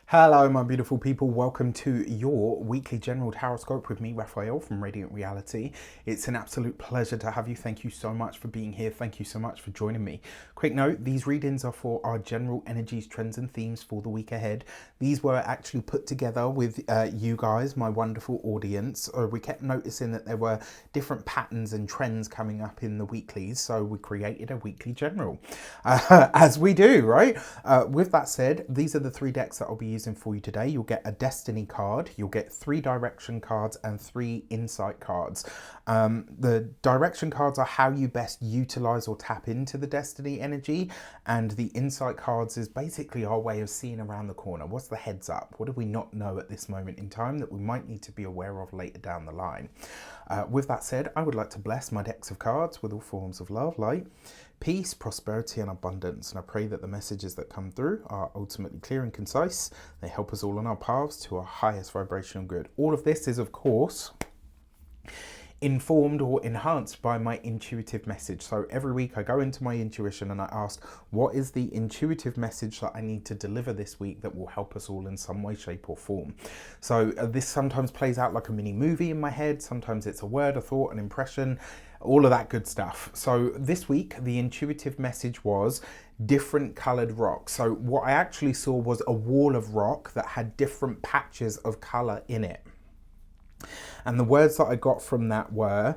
Hello, my beautiful people. Welcome to your weekly general tarot scope with me, Raphael from Radiant Reality. It's an absolute pleasure to have you. Thank you so much for being here. Thank you so much for joining me. Quick note, these readings are for our general energies, trends and themes for the week ahead. These were actually put together with you guys, my wonderful audience. We kept noticing that there were different patterns and trends coming up in the weeklies, so we created a weekly general, as we do, right? With that said, these are the three decks that I'll be using for you today. You'll get a destiny card, you'll get 3 direction cards and 3 insight cards. The direction cards are how you best utilize or tap into the destiny energy, and the insight cards is basically our way of seeing around the corner. What's the heads up? What do we not know at this moment in time that we might need to be aware of later down the line? With that said, I would like to bless my decks of cards with all forms of love, light, peace, prosperity and abundance, and I pray that the messages that come through are ultimately clear and concise. They help us all on our paths to our highest vibrational good. All of this is, of course, informed or enhanced by my intuitive message. So every week I go into my intuition and I ask, what is the intuitive message that I need to deliver this week that will help us all in some way, shape or form? So this sometimes plays out like a mini movie in my head. Sometimes it's a word, a thought, an impression, all of that good stuff. So this week the intuitive message was different colored rock. So what I actually saw was a wall of rock that had different patches of color in it. And the words that I got from that were,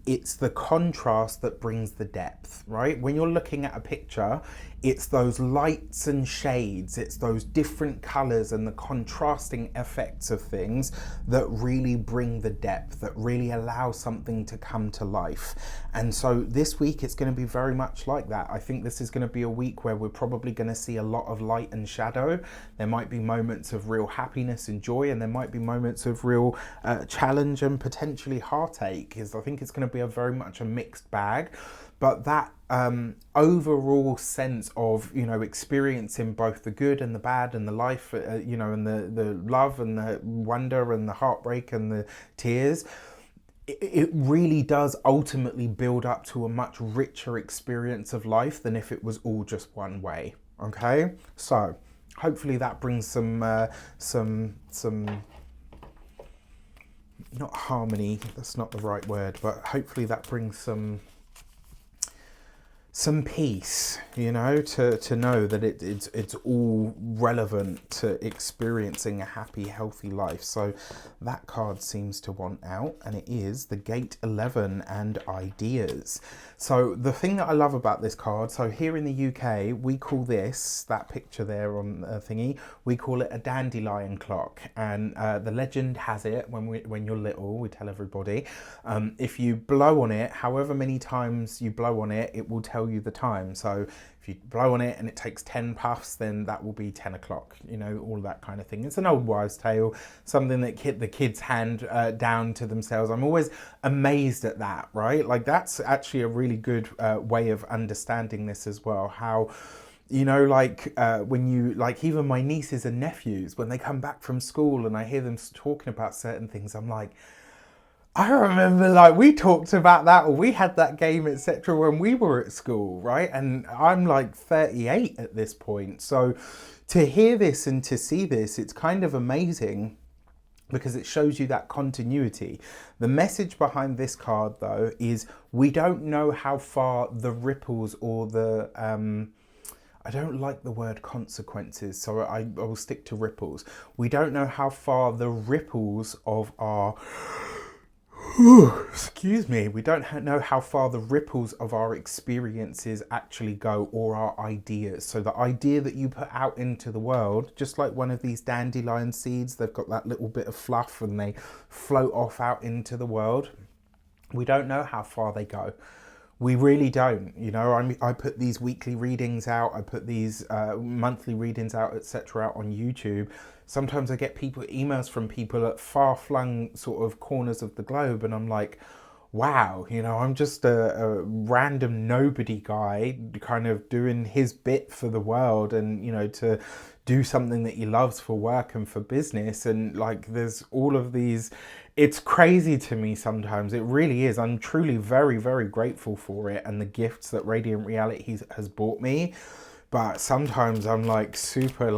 it's the contrast that brings the depth, right? When you're looking at a picture, it's those lights and shades, it's those different colors and the contrasting effects of things that really bring the depth, that really allow something to come to life. And so this week it's going to be very much like that. I think this is going to be a week where we're probably going to see a lot of light and shadow. There might be moments of real happiness and joy, and there might be moments of real challenge and potentially heartache. I think it's going to be very much a mixed bag. But that overall sense of, experiencing both the good and the bad and the life, and the love and the wonder and the heartbreak and the tears, it really does ultimately build up to a much richer experience of life than if it was all just one way. Okay, so hopefully that brings some not harmony, that's not the right word, but hopefully that brings some peace, to know that it's all relevant to experiencing a happy, healthy life. So that card seems to want out, and it is the Gate 11 and Ideas. So the thing that I love about this card, so here in the UK, we call this, that picture there on thingy, we call it a dandelion clock. And the legend has it, when you're little, we tell everybody, if you blow on it, however many times you blow on it, it will tell you the time. So if you blow on it and it takes 10 puffs, then that will be 10 o'clock, all that kind of thing. It's an old wives' tale, something that the kids hand down to themselves. I'm always amazed at that, right? Like that's actually a really good way of understanding this as well. How, when you, like even my nieces and nephews, when they come back from school and I hear them talking about certain things, I'm like, I remember we talked about that, or we had that game, etc. when we were at school, right? And I'm like 38 at this point. So to hear this and to see this, it's kind of amazing because it shows you that continuity. The message behind this card though is we don't know how far the ripples or the, I don't like the word consequences, so I will stick to ripples. We don't know how far the ripples of our excuse me, we don't know how far the ripples of our experiences actually go, or our ideas. So the idea that you put out into the world, just like one of these dandelion seeds, they've got that little bit of fluff and they float off out into the world. We don't know how far they go. We really don't. I put these weekly readings out, I put these monthly readings out, etc. out on YouTube. Sometimes I get emails from people at far-flung sort of corners of the globe, and I'm like, wow, I'm just a random nobody guy kind of doing his bit for the world, and to do something that he loves for work and for business, and there's all of these. It's crazy to me sometimes. It really is. I'm truly very, very grateful for it and the gifts that Radiant Reality has brought me. But sometimes I'm super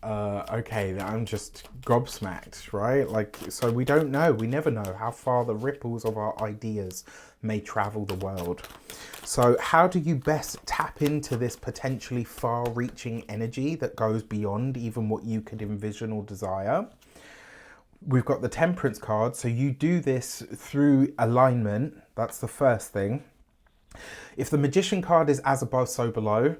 okay, I'm just gobsmacked, right? Like, so we don't know, we never know how far the ripples of our ideas may travel the world. So how do you best tap into this potentially far-reaching energy that goes beyond even what you could envision or desire? We've got the Temperance card, so you do this through alignment. That's the first thing. If the Magician card is as above, so below,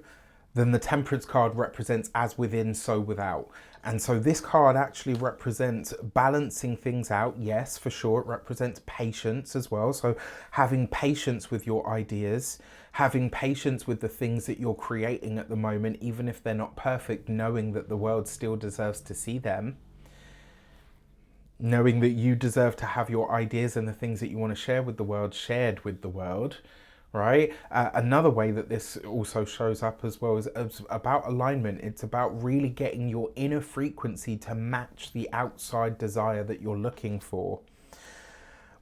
then the Temperance card represents as within, so without. And so this card actually represents balancing things out. Yes, for sure. It represents patience as well. So having patience with your ideas, having patience with the things that you're creating at the moment, even if they're not perfect, knowing that the world still deserves to see them. Knowing that you deserve to have your ideas and the things that you want to share with the world shared with the world. Right? Another way that this also shows up as well is about alignment. It's about really getting your inner frequency to match the outside desire that you're looking for.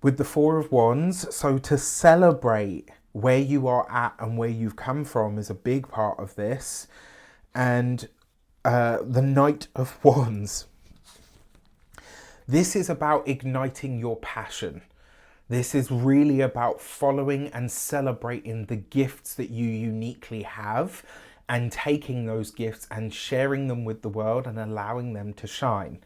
With the Four of Wands, so to celebrate where you are at and where you've come from is a big part of this. And the Knight of Wands. This is about igniting your passion. This is really about following and celebrating the gifts that you uniquely have and taking those gifts and sharing them with the world and allowing them to shine,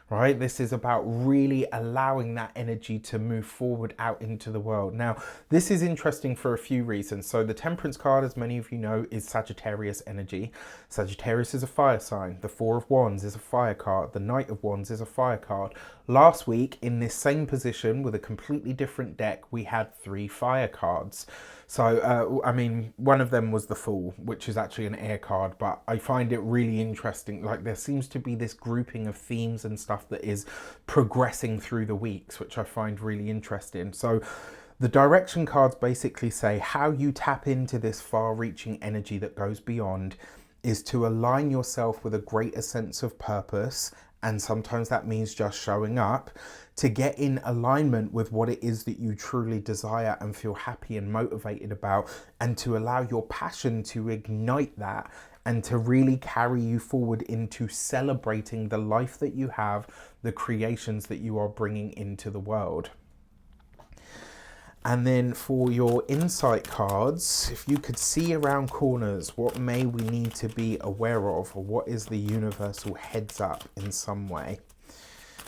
right? This is about really allowing that energy to move forward out into the world. Now, this is interesting for a few reasons. So the Temperance card, as many of you know, is Sagittarius energy. Sagittarius is a fire sign. The Four of Wands is a fire card. The Knight of Wands is a fire card. Last week, in this same position with a completely different deck, we had 3 fire cards. So, I mean, one of them was the Fool, which is actually an air card, but I find it really interesting. Like, there seems to be this grouping of themes and stuff that is progressing through the weeks, which I find really interesting. So the direction cards basically say how you tap into this far-reaching energy that goes beyond is to align yourself with a greater sense of purpose. And sometimes that means just showing up to get in alignment with what it is that you truly desire and feel happy and motivated about, and to allow your passion to ignite that and to really carry you forward into celebrating the life that you have, the creations that you are bringing into the world. And then for your insight cards, if you could see around corners, what may we need to be aware of, or what is the universal heads up in some way?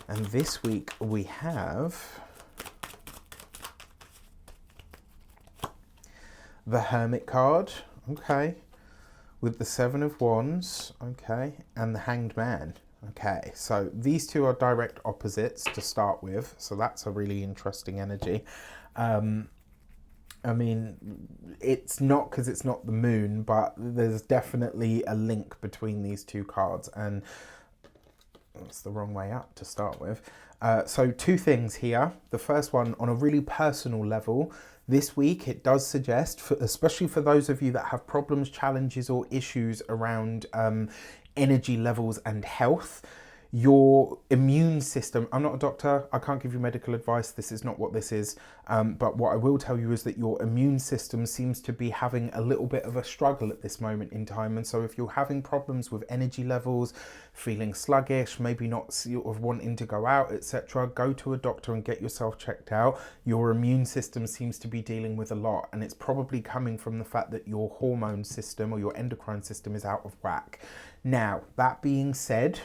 And this week we have the Hermit card, okay, with the Seven of Wands, okay, and the Hanged Man. Okay, so these two are direct opposites to start with, so that's a really interesting energy. I mean, it's not because it's not the moon, but there's definitely a link between these two cards, and it's the wrong way up to start with. So 2 things here. The first one, on a really personal level, this week it does suggest, especially for those of you that have problems, challenges or issues around energy levels and health, your immune system, I'm not a doctor, I can't give you medical advice, this is not what this is, but what I will tell you is that your immune system seems to be having a little bit of a struggle at this moment in time. And so if you're having problems with energy levels, feeling sluggish, maybe not sort of wanting to go out, etc., go to a doctor and get yourself checked out. Your immune system seems to be dealing with a lot, and it's probably coming from the fact that your hormone system or your endocrine system is out of whack. Now, that being said,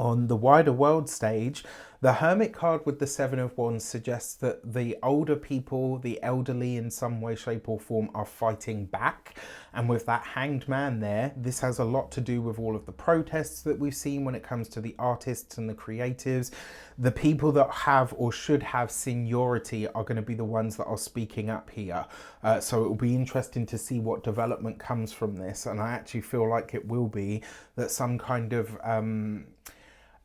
on the wider world stage, the Hermit card with the Seven of Wands suggests that the older people, the elderly in some way, shape or form, are fighting back. And with that Hanged Man there, this has a lot to do with all of the protests that we've seen when it comes to the artists and the creatives. The people that have or should have seniority are going to be the ones that are speaking up here. So it will be interesting to see what development comes from this. And I actually feel like it will be that some kind of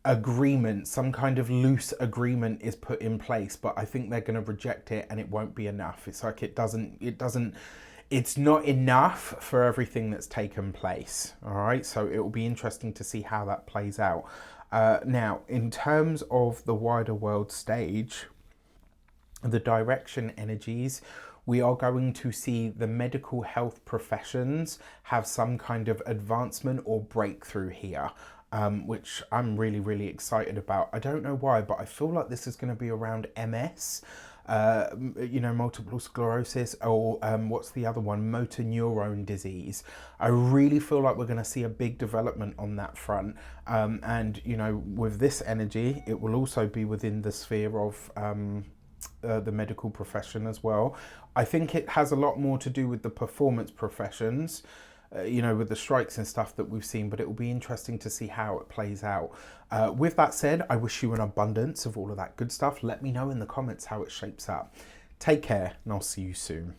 agreement, some kind of loose agreement is put in place, but I think they're going to reject it and it won't be enough. It's like it's not enough for everything that's taken place. All right, so it will be interesting to see how that plays out. Now, in terms of the wider world stage, the direction energies, we are going to see the medical health professions have some kind of advancement or breakthrough here. which I'm really, really excited about. I don't know why, but I feel like this is going to be around MS, you know, multiple sclerosis, or what's the other one? Motor neurone disease. I really feel like we're going to see a big development on that front. And, you know, with this energy, it will also be within the sphere of the medical profession as well. I think it has a lot more to do with the performance professions, you know, with the strikes and stuff that we've seen, but it will be interesting to see how it plays out. With that said, I wish you an abundance of all of that good stuff. Let me know in the comments how it shapes up. Take care, and I'll see you soon.